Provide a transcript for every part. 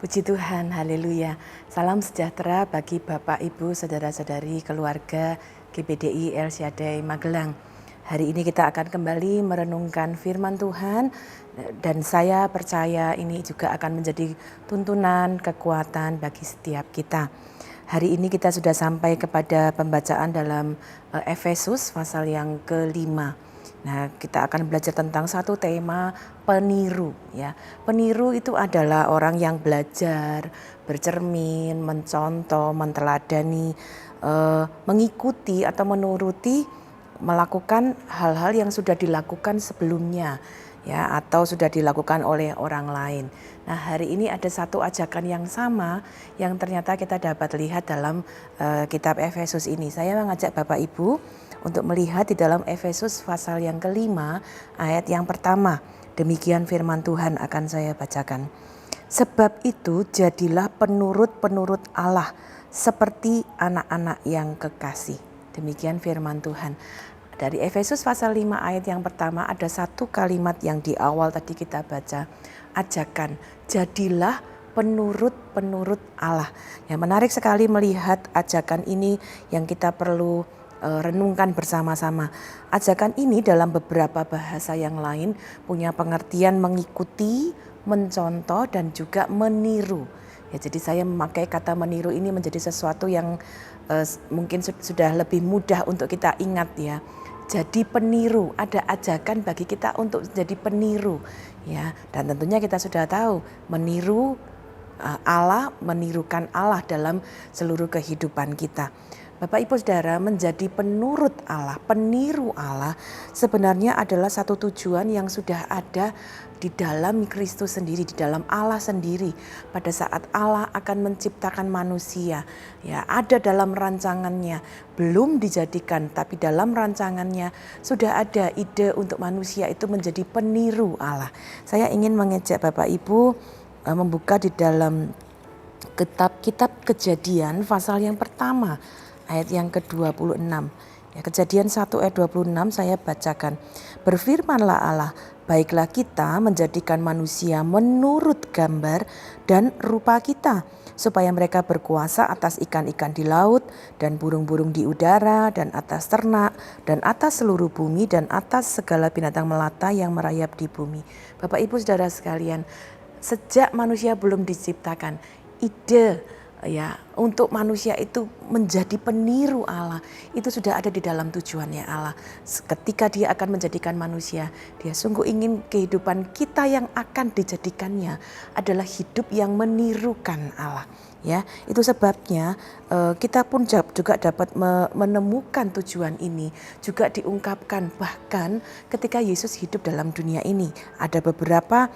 Puji Tuhan, haleluya. Salam sejahtera bagi Bapak, Ibu, Saudara-saudari, keluarga GBDI El Shaddai Magelang. Hari ini kita akan kembali merenungkan firman Tuhan dan saya percaya ini juga akan menjadi tuntunan, kekuatan bagi setiap kita. Hari ini kita sudah sampai kepada pembacaan dalam Efesus pasal yang kelima. Nah, kita akan belajar tentang satu tema peniru ya. Peniru itu adalah orang yang belajar, bercermin, mencontoh, menteladani, mengikuti atau menuruti melakukan hal-hal yang sudah dilakukan sebelumnya ya atau sudah dilakukan oleh orang lain. Nah, hari ini ada satu ajakan yang sama yang ternyata kita dapat lihat dalam kitab Efesus ini. Saya mengajak Bapak Ibu untuk melihat di dalam Efesus pasal yang kelima ayat yang pertama. Demikian firman Tuhan akan saya bacakan. Sebab itu jadilah penurut-penurut Allah seperti anak-anak yang kekasih. Demikian firman Tuhan. Dari Efesus pasal 5 ayat yang pertama ada satu kalimat yang di awal tadi kita baca. Ajakan, jadilah penurut-penurut Allah. Yang menarik sekali melihat ajakan ini yang kita perlu renungkan bersama-sama. Ajakan ini dalam beberapa bahasa yang lain punya pengertian mengikuti, mencontoh dan juga meniru. Ya, jadi saya memakai kata meniru ini menjadi sesuatu yang mungkin sudah lebih mudah untuk kita ingat ya. Jadi peniru, ada ajakan bagi kita untuk jadi peniru ya. Dan tentunya kita sudah tahu meniru Allah, menirukan Allah dalam seluruh kehidupan kita. Bapak Ibu Saudara, menjadi penurut Allah, peniru Allah sebenarnya adalah satu tujuan yang sudah ada di dalam Kristus sendiri, di dalam Allah sendiri. Pada saat Allah akan menciptakan manusia, ya ada dalam rancangannya, belum dijadikan tapi dalam rancangannya sudah ada ide untuk manusia itu menjadi peniru Allah. Saya ingin mengajak Bapak Ibu membuka di dalam kitab Kejadian pasal yang pertama. Ayat yang ke-26. Ya, Kejadian 1 ayat 26 saya bacakan. Berfirmanlah Allah, baiklah kita menjadikan manusia menurut gambar dan rupa kita, supaya mereka berkuasa atas ikan-ikan di laut dan burung-burung di udara dan atas ternak dan atas seluruh bumi dan atas segala binatang melata yang merayap di bumi. Bapak Ibu Saudara sekalian, sejak manusia belum diciptakan, ide ya untuk manusia itu menjadi peniru Allah itu sudah ada di dalam tujuannya Allah. Ketika dia akan menjadikan manusia, dia sungguh ingin kehidupan kita yang akan dijadikannya adalah hidup yang menirukan Allah. Ya, itu sebabnya kita pun juga dapat menemukan tujuan ini juga diungkapkan bahkan ketika Yesus hidup dalam dunia ini. Ada beberapa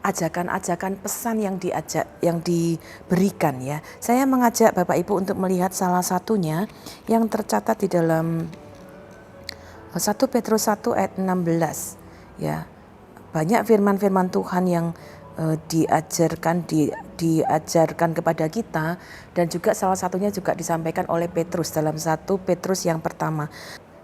ajakan-ajakan pesan yang diberikan ya. Saya mengajak Bapak Ibu untuk melihat salah satunya yang tercatat di dalam 1 Petrus 1 ayat 16 ya. Banyak firman-firman Tuhan yang diajarkan kepada kita dan juga salah satunya juga disampaikan oleh Petrus dalam 1 Petrus yang pertama.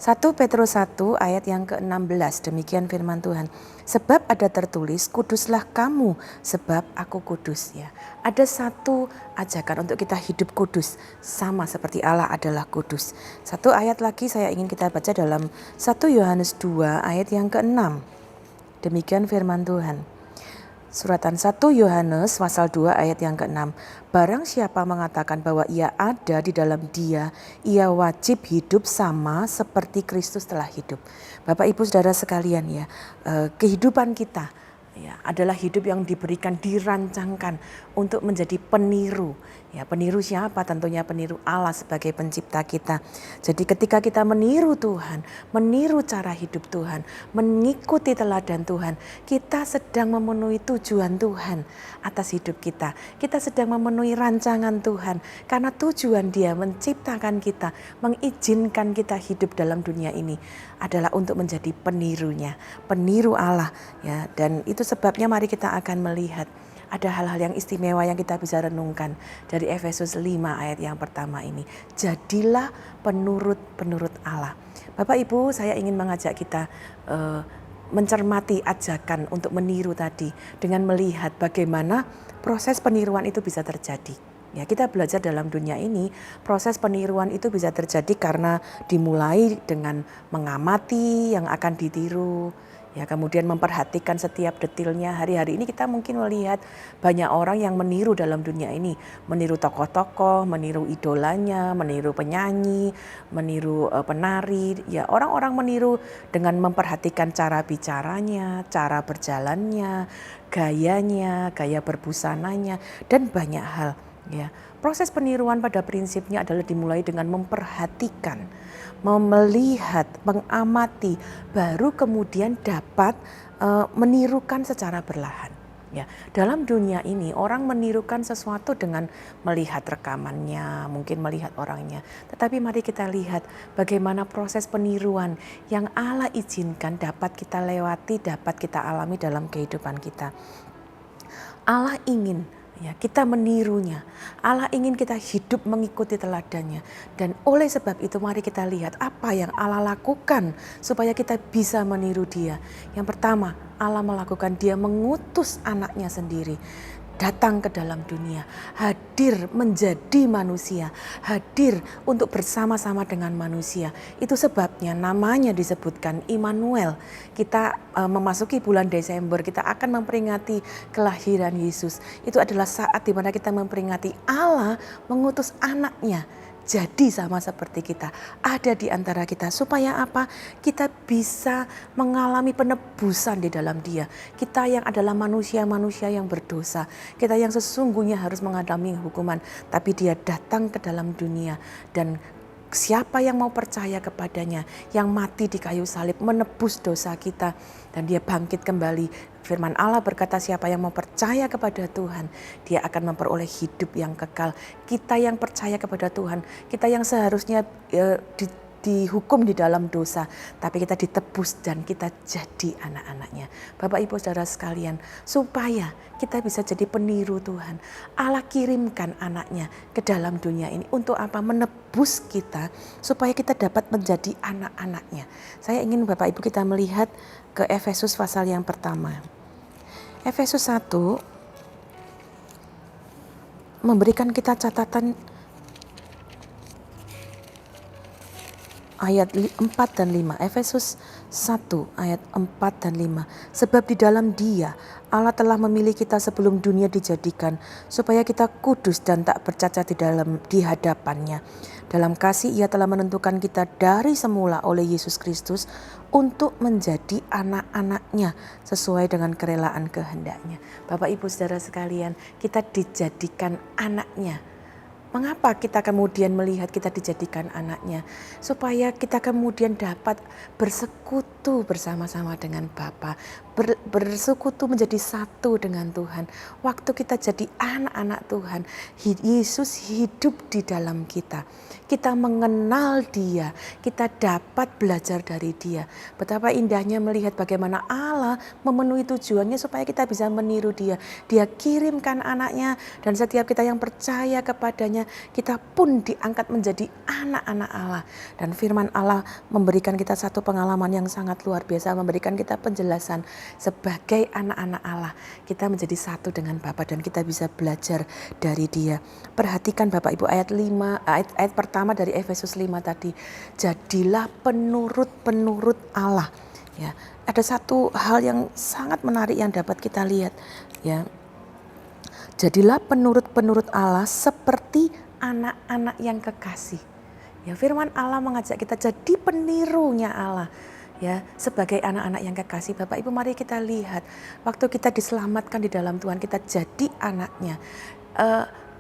1 Petrus 1 ayat yang ke-16 demikian firman Tuhan. Sebab ada tertulis kuduslah kamu sebab aku kudus ya. Ada satu ajakan untuk kita hidup kudus sama seperti Allah adalah kudus. Satu ayat lagi saya ingin kita baca dalam 1 Yohanes 2 ayat yang ke-6. Demikian firman Tuhan. Suratan 1 Yohanes pasal 2 ayat yang ke-6. Barang siapa mengatakan bahwa ia ada di dalam dia, ia wajib hidup sama seperti Kristus telah hidup. Bapak Ibu Saudara sekalian ya, kehidupan kita ya adalah hidup yang diberikan, dirancangkan untuk menjadi peniru. Ya, peniru siapa? Tentunya peniru Allah sebagai pencipta kita. Jadi ketika kita meniru Tuhan, meniru cara hidup Tuhan, mengikuti teladan Tuhan, kita sedang memenuhi tujuan Tuhan atas hidup kita. Kita sedang memenuhi rancangan Tuhan karena tujuan Dia menciptakan kita, mengizinkan kita hidup dalam dunia ini adalah untuk menjadi penirunya, peniru Allah ya. Dan itu sebabnya mari kita akan melihat ada hal-hal yang istimewa yang kita bisa renungkan dari Efesus 5 ayat yang pertama ini. Jadilah penurut-penurut Allah. Bapak Ibu, saya ingin mengajak kita mencermati ajakan untuk meniru tadi dengan melihat bagaimana proses peniruan itu bisa terjadi. Ya, kita belajar dalam dunia ini, proses peniruan itu bisa terjadi karena dimulai dengan mengamati yang akan ditiru. Ya, kemudian memperhatikan setiap detailnya. Hari-hari ini kita mungkin melihat banyak orang yang meniru dalam dunia ini, meniru tokoh-tokoh, meniru idolanya, meniru penyanyi, meniru penari. Ya, orang-orang meniru dengan memperhatikan cara bicaranya, cara berjalannya, gayanya, gaya berbusananya, dan banyak hal. Ya, proses peniruan pada prinsipnya adalah dimulai dengan memperhatikan, melihat, mengamati, baru kemudian dapat menirukan secara perlahan. Ya, dalam dunia ini orang menirukan sesuatu dengan melihat rekamannya, mungkin melihat orangnya. Tetapi mari kita lihat bagaimana proses peniruan yang Allah izinkan dapat kita lewati, dapat kita alami dalam kehidupan kita. Allah ingin ya kita menirunya. Allah ingin kita hidup mengikuti teladannya. Dan oleh sebab itu mari kita lihat apa yang Allah lakukan supaya kita bisa meniru Dia. Yang pertama, Allah melakukan, Dia mengutus anaknya sendiri datang ke dalam dunia, hadir menjadi manusia, hadir untuk bersama-sama dengan manusia. Itu sebabnya namanya disebutkan Immanuel. Kita memasuki bulan Desember, kita akan memperingati kelahiran Yesus. Itu adalah saat di mana kita memperingati Allah mengutus anaknya jadi sama seperti kita, ada di antara kita. Supaya apa? Kita bisa mengalami penebusan di dalam Dia. Kita yang adalah manusia-manusia yang berdosa, kita yang sesungguhnya harus mengalami hukuman, tapi Dia datang ke dalam dunia, dan siapa yang mau percaya kepadanya, yang mati di kayu salib menebus dosa kita, dan Dia bangkit kembali. Firman Allah berkata, siapa yang mau percaya kepada Tuhan, dia akan memperoleh hidup yang kekal. Kita yang percaya kepada Tuhan, kita yang seharusnya dihukum di dalam dosa, tapi kita ditebus dan kita jadi anak-anaknya. Bapak Ibu Saudara sekalian, supaya kita bisa jadi peniru Tuhan, Allah kirimkan anaknya ke dalam dunia ini. Untuk apa? Menebus kita, supaya kita dapat menjadi anak-anaknya. Saya ingin Bapak Ibu kita melihat ke Efesus pasal yang pertama. Efesus 1 memberikan kita catatan ayat 4 dan 5. Efesus 1 ayat 4 dan 5. Sebab di dalam Dia Allah telah memilih kita sebelum dunia dijadikan, supaya kita kudus dan tak bercacat di hadapannya. Dalam kasih Ia telah menentukan kita dari semula oleh Yesus Kristus untuk menjadi anak-anaknya sesuai dengan kerelaan kehendaknya. Bapak Ibu Saudara sekalian, kita dijadikan anaknya. Mengapa kita kemudian melihat kita dijadikan anaknya? Supaya kita kemudian dapat bersekutu bersama-sama dengan Bapa, bersekutu menjadi satu dengan Tuhan. Waktu kita jadi anak-anak Tuhan, Yesus hidup di dalam kita. Kita mengenal Dia, kita dapat belajar dari Dia. Betapa indahnya melihat bagaimana Allah memenuhi tujuannya supaya kita bisa meniru Dia. Dia kirimkan anaknya, dan setiap kita yang percaya kepadanya, kita pun diangkat menjadi anak-anak Allah. Dan firman Allah memberikan kita satu pengalaman yang sangat luar biasa, memberikan kita penjelasan sebagai anak-anak Allah. Kita menjadi satu dengan Bapa dan kita bisa belajar dari Dia. Perhatikan Bapak Ibu ayat 5, ayat pertama dari Efesus 5 tadi. Jadilah penurut-penurut Allah. Ya, ada satu hal yang sangat menarik yang dapat kita lihat, ya. Jadilah penurut-penurut Allah seperti anak-anak yang kekasih. Ya, firman Allah mengajak kita jadi penirunya Allah. Ya, sebagai anak-anak yang kekasih. Bapak Ibu, mari kita lihat waktu kita diselamatkan di dalam Tuhan, kita jadi anaknya.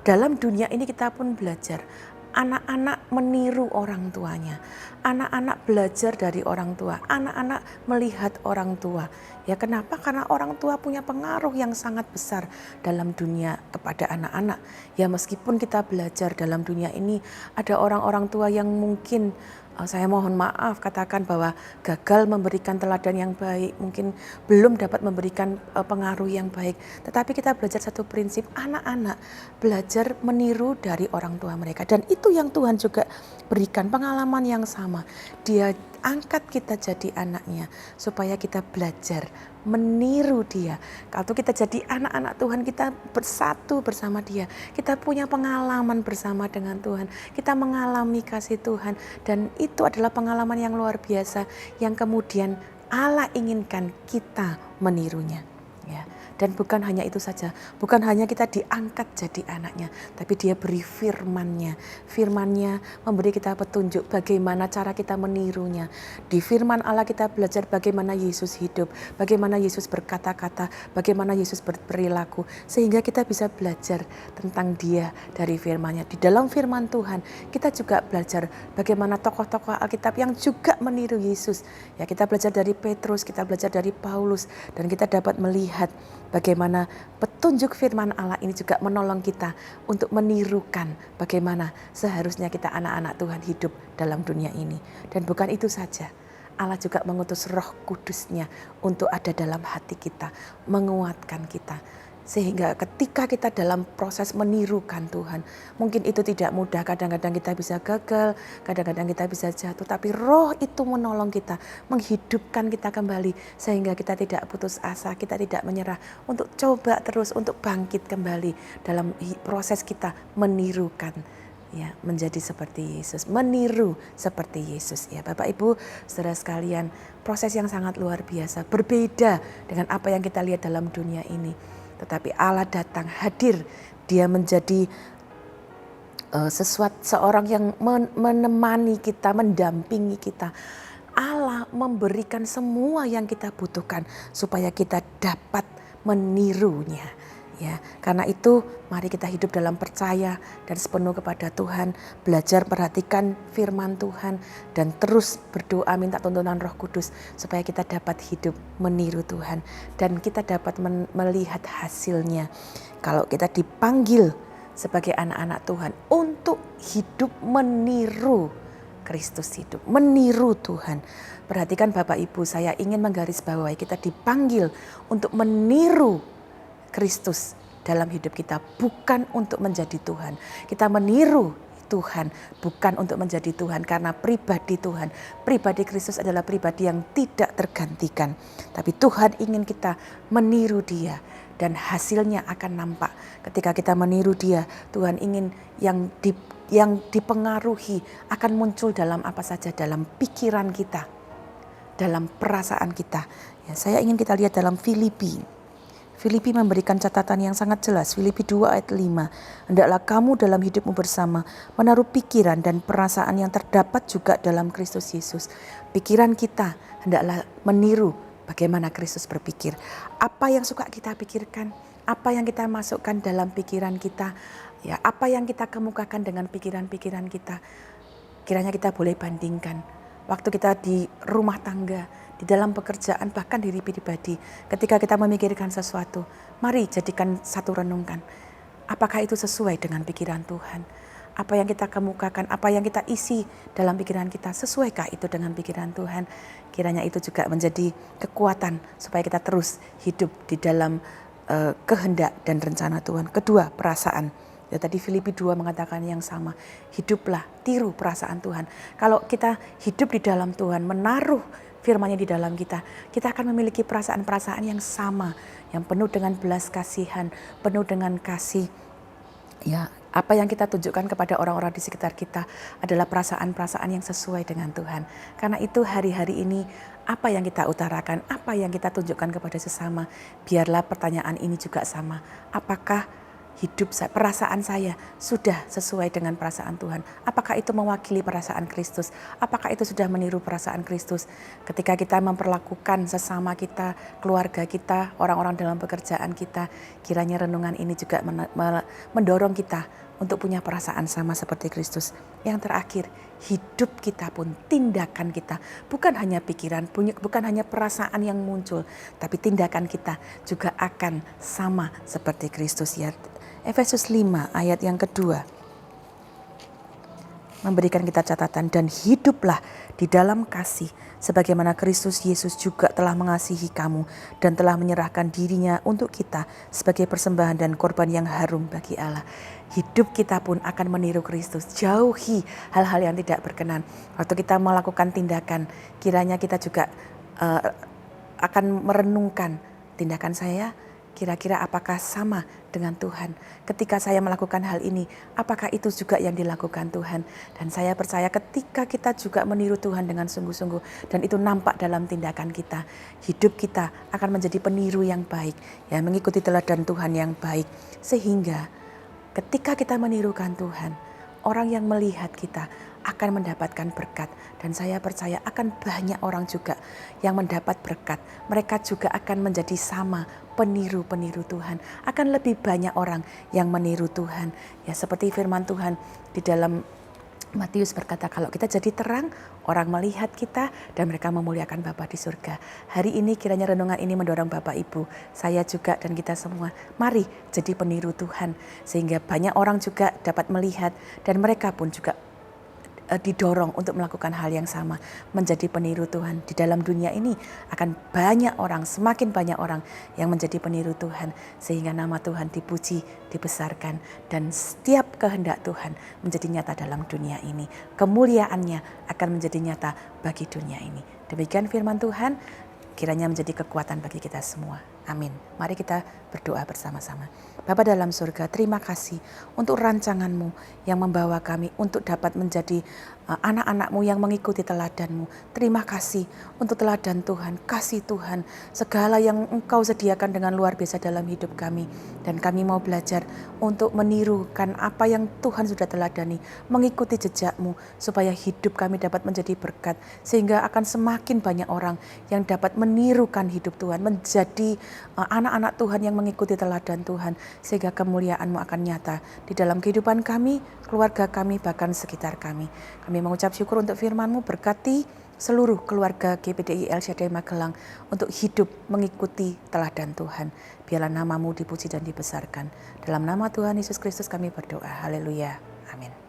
Dalam dunia ini kita pun belajar. Anak-anak meniru orang tuanya, anak-anak belajar dari orang tua, anak-anak melihat orang tua. Ya, kenapa? Karena orang tua punya pengaruh yang sangat besar dalam dunia kepada anak-anak. Ya, meskipun kita belajar dalam dunia ini, ada orang-orang tua yang mungkin, saya mohon maaf katakan bahwa gagal memberikan teladan yang baik, mungkin belum dapat memberikan pengaruh yang baik. Tetapi kita belajar satu prinsip, anak-anak belajar meniru dari orang tua mereka. Dan itu yang Tuhan juga berikan, pengalaman yang sama. Dia angkat kita jadi anaknya, supaya kita belajar meniru dia. Kalau kita jadi anak-anak Tuhan, kita bersatu bersama dia. Kita punya pengalaman bersama dengan Tuhan. Kita mengalami kasih Tuhan. Dan itu adalah pengalaman yang luar biasa, yang kemudian Allah inginkan kita menirunya. Ya. Dan bukan hanya itu saja, bukan hanya kita diangkat jadi anaknya, tapi dia beri firman-Nya. Firman-Nya memberi kita petunjuk bagaimana cara kita menirunya. Di firman Allah kita belajar bagaimana Yesus hidup, bagaimana Yesus berkata-kata, bagaimana Yesus berperilaku, sehingga kita bisa belajar tentang dia dari firman-Nya. Di dalam firman Tuhan, kita juga belajar bagaimana tokoh-tokoh Alkitab yang juga meniru Yesus. Ya, kita belajar dari Petrus, kita belajar dari Paulus, dan kita dapat melihat bagaimana petunjuk firman Allah ini juga menolong kita untuk menirukan bagaimana seharusnya kita anak-anak Tuhan hidup dalam dunia ini. Dan bukan itu saja, Allah juga mengutus Roh Kudus-Nya untuk ada dalam hati kita, menguatkan kita. Sehingga ketika kita dalam proses menirukan Tuhan, mungkin itu tidak mudah, kadang-kadang kita bisa gagal, kadang-kadang kita bisa jatuh, tapi Roh itu menolong kita, menghidupkan kita kembali, sehingga kita tidak putus asa, kita tidak menyerah, untuk coba terus, untuk bangkit kembali dalam proses kita menirukan, ya, menjadi seperti Yesus, meniru seperti Yesus. Ya, Bapak Ibu, saudara sekalian, proses yang sangat luar biasa, berbeda dengan apa yang kita lihat dalam dunia ini. Tetapi Allah datang, hadir, dia menjadi seorang yang menemani kita, mendampingi kita. Allah memberikan semua yang kita butuhkan supaya kita dapat menirunya. Ya, karena itu mari kita hidup dalam percaya dan sepenuh kepada Tuhan, belajar perhatikan firman Tuhan, dan terus berdoa minta tuntunan Roh Kudus supaya kita dapat hidup meniru Tuhan dan kita dapat melihat hasilnya. Kalau kita dipanggil sebagai anak-anak Tuhan untuk hidup meniru Kristus, hidup meniru Tuhan. Perhatikan Bapak Ibu, saya ingin menggarisbawahi kita dipanggil untuk meniru Kristus dalam hidup kita, bukan untuk menjadi Tuhan. Kita meniru Tuhan, bukan untuk menjadi Tuhan, karena pribadi Tuhan, pribadi Kristus adalah pribadi yang tidak tergantikan. Tapi Tuhan ingin kita meniru dia, dan hasilnya akan nampak ketika kita meniru dia. Tuhan ingin yang dipengaruhi akan muncul dalam apa saja, dalam pikiran kita, dalam perasaan kita. Ya, saya ingin kita lihat dalam Filipi memberikan catatan yang sangat jelas. Filipi 2 ayat 5. Hendaklah kamu dalam hidupmu bersama menaruh pikiran dan perasaan yang terdapat juga dalam Kristus Yesus. Pikiran kita hendaklah meniru bagaimana Kristus berpikir. Apa yang suka kita pikirkan, apa yang kita masukkan dalam pikiran kita, ya, apa yang kita kemukakan dengan pikiran-pikiran kita. Kiranya kita boleh bandingkan waktu kita di rumah tangga, di dalam pekerjaan, bahkan diri pribadi. Ketika kita memikirkan sesuatu, mari jadikan satu renungkan. Apakah itu sesuai dengan pikiran Tuhan? Apa yang kita kemukakan, apa yang kita isi dalam pikiran kita, sesuaikah itu dengan pikiran Tuhan? Kiranya itu juga menjadi kekuatan supaya kita terus hidup di dalam kehendak dan rencana Tuhan. Kedua, perasaan. Ya, tadi Filipi 2 mengatakan yang sama. Hiduplah, tiru perasaan Tuhan. Kalau kita hidup di dalam Tuhan, menaruh firman-Nya di dalam kita, kita akan memiliki perasaan-perasaan yang sama, yang penuh dengan belas kasihan, penuh dengan kasih. Ya, apa yang kita tunjukkan kepada orang-orang di sekitar kita adalah perasaan-perasaan yang sesuai dengan Tuhan. Karena itu hari-hari ini apa yang kita utarakan, apa yang kita tunjukkan kepada sesama, biarlah pertanyaan ini juga sama. Apakah hidup saya, perasaan saya sudah sesuai dengan perasaan Tuhan? Apakah itu mewakili perasaan Kristus? Apakah itu sudah meniru perasaan Kristus? Ketika kita memperlakukan sesama kita, keluarga kita, orang-orang dalam pekerjaan kita, kiranya renungan ini juga mendorong kita untuk punya perasaan sama seperti Kristus. Yang terakhir, hidup kita pun, tindakan kita, bukan hanya pikiran, bukan hanya perasaan yang muncul, tapi tindakan kita juga akan sama seperti Kristus. Ya, Efesus 5 ayat yang kedua. memberikan kita catatan, dan hiduplah di dalam kasih sebagaimana Kristus Yesus juga telah mengasihi kamu dan telah menyerahkan dirinya untuk kita sebagai persembahan dan korban yang harum bagi Allah. Hidup kita pun akan meniru Kristus. Jauhi hal-hal yang tidak berkenan. Waktu kita melakukan tindakan, kiranya kita juga akan merenungkan tindakan saya, kira-kira apakah sama dengan Tuhan? Ketika saya melakukan hal ini, apakah itu juga yang dilakukan Tuhan? Dan saya percaya ketika kita juga meniru Tuhan dengan sungguh-sungguh, dan itu nampak dalam tindakan kita, hidup kita akan menjadi peniru yang baik, ya, mengikuti teladan Tuhan yang baik. Sehingga ketika kita menirukan Tuhan, orang yang melihat kita akan mendapatkan berkat. Dan saya percaya akan banyak orang juga yang mendapat berkat. Mereka juga akan menjadi sama peniru-peniru Tuhan. Akan lebih banyak orang yang meniru Tuhan. Ya, seperti firman Tuhan di dalam Matius berkata, kalau kita jadi terang, orang melihat kita dan mereka memuliakan Bapa di surga. Hari ini kiranya renungan ini mendorong Bapak Ibu, saya juga dan kita semua, mari jadi peniru Tuhan. Sehingga banyak orang juga dapat melihat dan mereka pun juga didorong untuk melakukan hal yang sama, menjadi peniru Tuhan. Di dalam dunia ini akan banyak orang, semakin banyak orang yang menjadi peniru Tuhan, sehingga nama Tuhan dipuji, dibesarkan, dan setiap kehendak Tuhan menjadi nyata dalam dunia ini. Kemuliaannya akan menjadi nyata bagi dunia ini. Demikian firman Tuhan, kiranya menjadi kekuatan bagi kita semua. Amin. Mari kita berdoa bersama-sama. Bapa dalam surga, terima kasih untuk rancangan-Mu yang membawa kami untuk dapat menjadi anak-anak-Mu yang mengikuti teladan-Mu. Terima kasih untuk teladan Tuhan, kasih Tuhan, segala yang Engkau sediakan dengan luar biasa dalam hidup kami. Dan kami mau belajar untuk menirukan apa yang Tuhan sudah teladani, mengikuti jejak-Mu, supaya hidup kami dapat menjadi berkat, sehingga akan semakin banyak orang yang dapat menirukan hidup Tuhan, menjadi anak-anak Tuhan yang mengikuti teladan Tuhan, sehingga kemuliaan-Mu akan nyata di dalam kehidupan kami, keluarga kami, bahkan sekitar kami. Kami mengucap syukur untuk firman-Mu, berkati seluruh keluarga GBDI El Shaddai Magelang untuk hidup mengikuti teladan Tuhan. Biarlah nama-Mu dipuji dan dibesarkan. Dalam nama Tuhan Yesus Kristus kami berdoa. Haleluya. Amin.